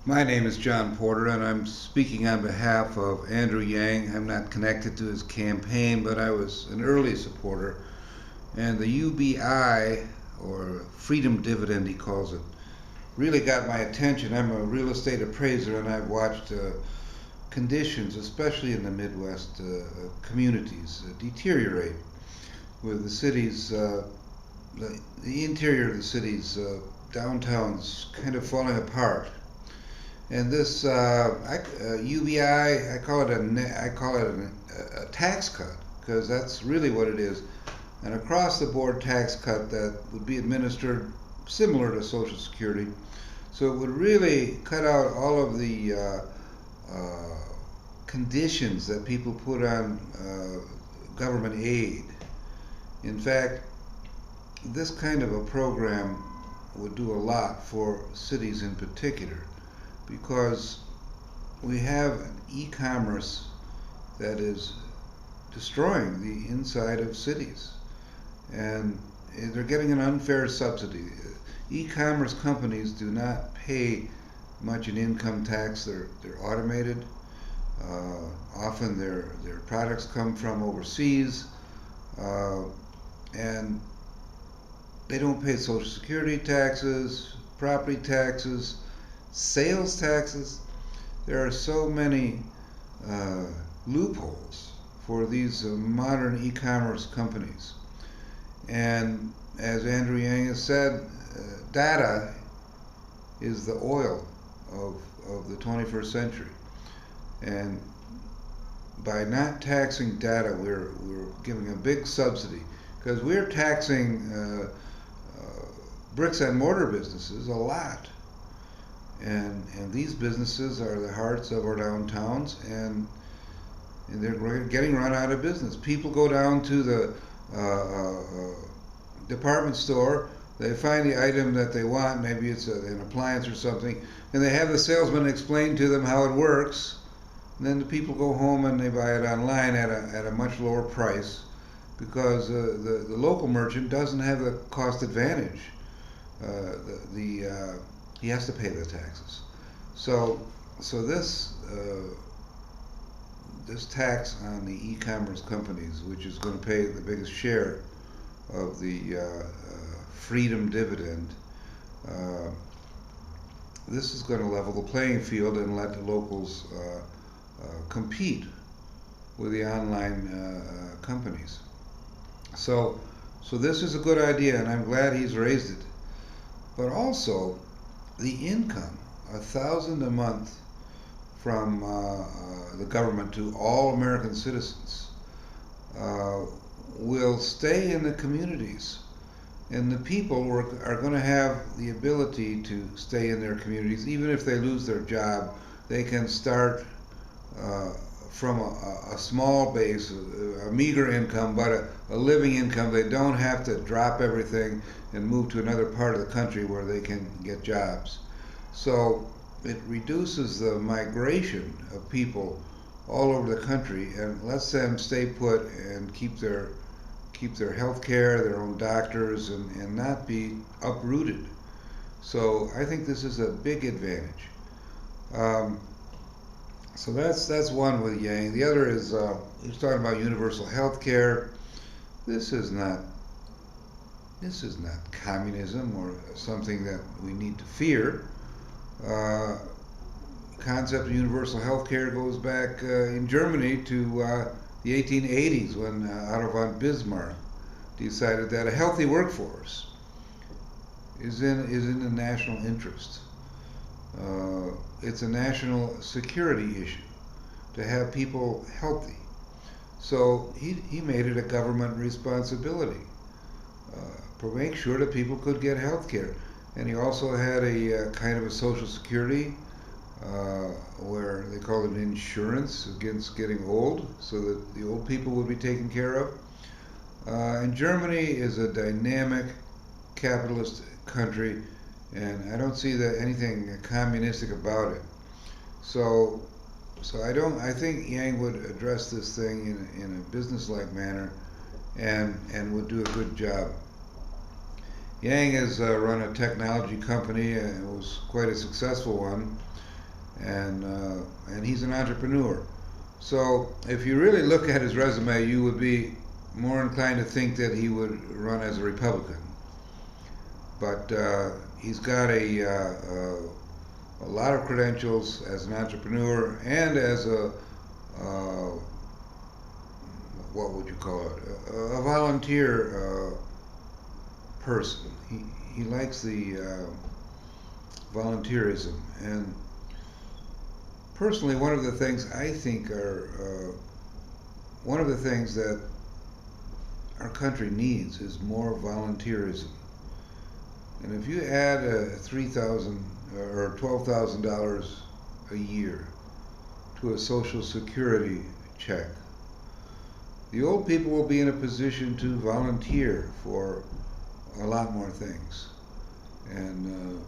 My name is John Porter, and I'm speaking on behalf of Andrew Yang. I'm not connected to his campaign, but I was an early supporter. And the UBI, or Freedom Dividend, he calls it, really got my attention. I'm a real estate appraiser, and I've watched conditions, especially in the Midwest communities, deteriorate with the cities, the interior of the cities, downtowns kind of falling apart. And this UBI, I call it a tax cut, because that's really what it is, an across-the-board tax cut that would be administered similar to Social Security. So it would really cut out all of the conditions that people put on government aid. In fact, this kind of a program would do a lot for cities in particular, because we have an e-commerce that is destroying the inside of cities, and they're getting an unfair subsidy. E-commerce companies do not pay much in income tax. They're automated. Often their products come from overseas, and they don't pay Social Security taxes, property taxes, sales taxes. There are so many loopholes for these modern e-commerce companies. And as Andrew Yang has said, data is the oil of the 21st century. And by not taxing data, we're giving a big subsidy, because we're taxing bricks and mortar businesses a lot. And these businesses are the hearts of our downtowns, and they're getting run out of business. People go down to the department store, they find the item that they want, maybe it's an appliance or something, and they have the salesman explain to them how it works, and then the people go home and they buy it online at a much lower price, because the local merchant doesn't have the cost advantage. He has to pay the taxes. So this tax on the e-commerce companies, which is going to pay the biggest share of the freedom dividend, this is going to level the playing field and let the locals compete with the online companies. So this is a good idea, and I'm glad he's raised it. But also, the income, $1,000 a month from the government to all American citizens, will stay in the communities, and the people are going to have the ability to stay in their communities. Even if they lose their job, they can start from a small base, a meager income, but a living income. They don't have to drop everything and move to another part of the country where they can get jobs. So it reduces the migration of people all over the country and lets them stay put and keep their health care, their own doctors, and not be uprooted. So I think this is a big advantage. So that's one with Yang. The other is he's talking about universal health care. This is not communism or something that we need to fear. Concept of universal health care goes back in Germany to the 1880s, when Otto von Bismarck decided that a healthy workforce is in the national interest. It's a national security issue to have people healthy. So he made it a government responsibility to make sure that people could get health care. And he also had a kind of a social security where they called it insurance against getting old, so that the old people would be taken care of. And Germany is a dynamic capitalist country, and I don't see anything communistic about it. So I think Yang would address this thing in a business-like manner, and would do a good job. Yang has run a technology company, and it was quite a successful one. and he's an entrepreneur. So if you really look at his resume, you would be more inclined to think that he would run as a Republican. But he's got a lot of credentials as an entrepreneur and as a what would you call it? A volunteer person. He likes the volunteerism, and personally, one of the things I think are one of the things that our country needs is more volunteerism. And if you add $3,000 or $12,000 a year to a Social Security check, the old people will be in a position to volunteer for a lot more things. And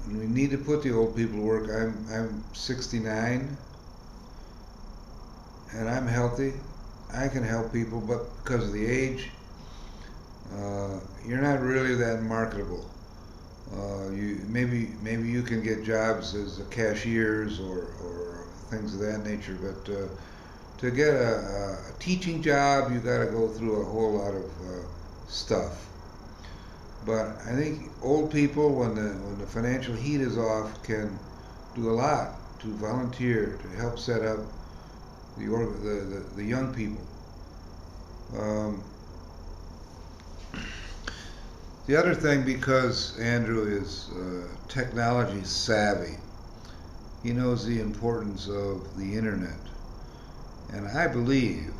we need to put the old people to work. I'm 69 and I'm healthy. I can help people, but because of the age, you're not really that marketable. Maybe you can get jobs as cashiers or things of that nature, but to get a teaching job, you got to go through a whole lot of stuff. But I think old people, when the financial heat is off, can do a lot to volunteer to help set up the young people. The other thing, because Andrew is technology savvy, he knows the importance of the internet. And I believe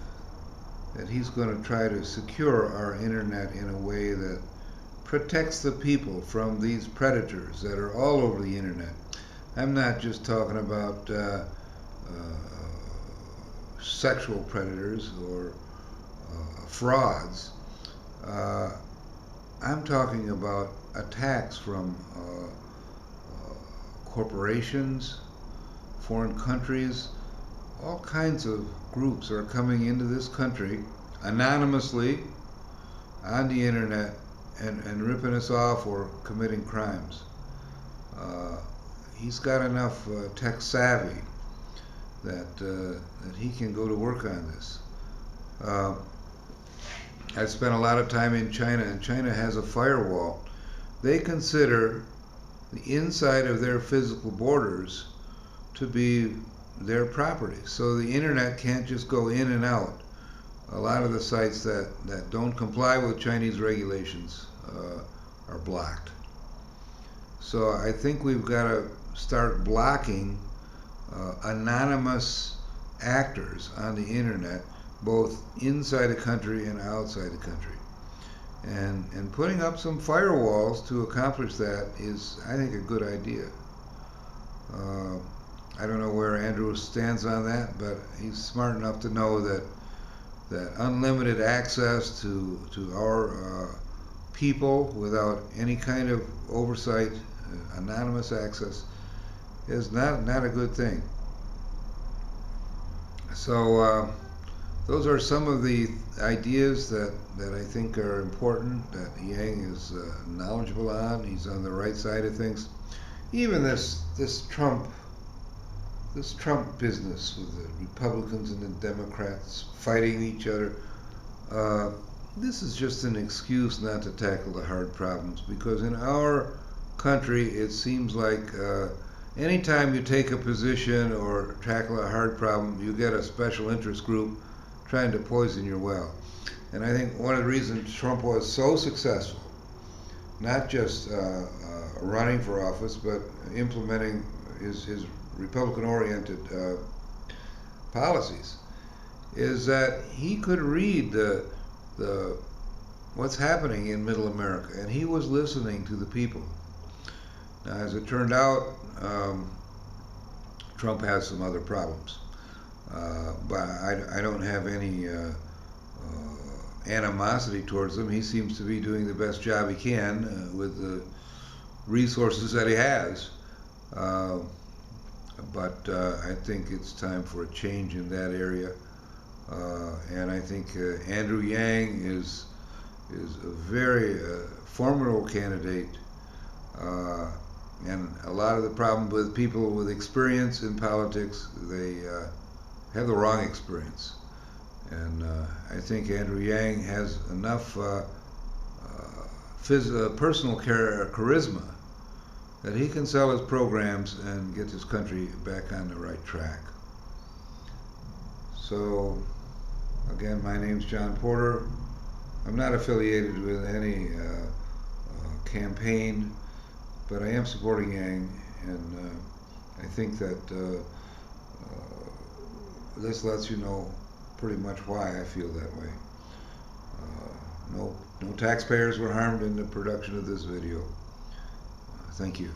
that he's going to try to secure our internet in a way that protects the people from these predators that are all over the internet. I'm not just talking about sexual predators or frauds. I'm talking about attacks from corporations, foreign countries. All kinds of groups are coming into this country anonymously on the internet and ripping us off or committing crimes. He's got enough tech savvy that he can go to work on this. I spent a lot of time in China, and China has a firewall. They consider the inside of their physical borders to be their property. So the internet can't just go in and out. A lot of the sites that don't comply with Chinese regulations are blocked. So I think we've got to start blocking anonymous actors on the internet, both inside the country and outside the country. And putting up some firewalls to accomplish that is, I think, a good idea. I don't know where Andrew stands on that, but he's smart enough to know that unlimited access to our people without any kind of oversight, anonymous access, is not a good thing. So those are some of the ideas that I think are important, that Yang is knowledgeable on. He's on the right side of things. Even this Trump business with the Republicans and the Democrats fighting each other, this is just an excuse not to tackle the hard problems, because in our country it seems like anytime you take a position or tackle a hard problem, you get a special interest group trying to poison your well. And I think one of the reasons Trump was so successful, not just running for office, but implementing his Republican-oriented policies, is that he could read the what's happening in Middle America, and he was listening to the people. Now, as it turned out, Trump has some other problems, but I don't have any animosity towards him. He seems to be doing the best job he can with the resources that he has. But I think it's time for a change in that area, and I think Andrew Yang is a very formidable candidate, And a lot of the problem with people with experience in politics, they have the wrong experience. And I think Andrew Yang has enough personal charisma that he can sell his programs and get this country back on the right track. So, again, my name's John Porter. I'm not affiliated with any campaign, but I am supporting Yang, and I think that this lets you know pretty much why I feel that way. No taxpayers were harmed in the production of this video. Thank you.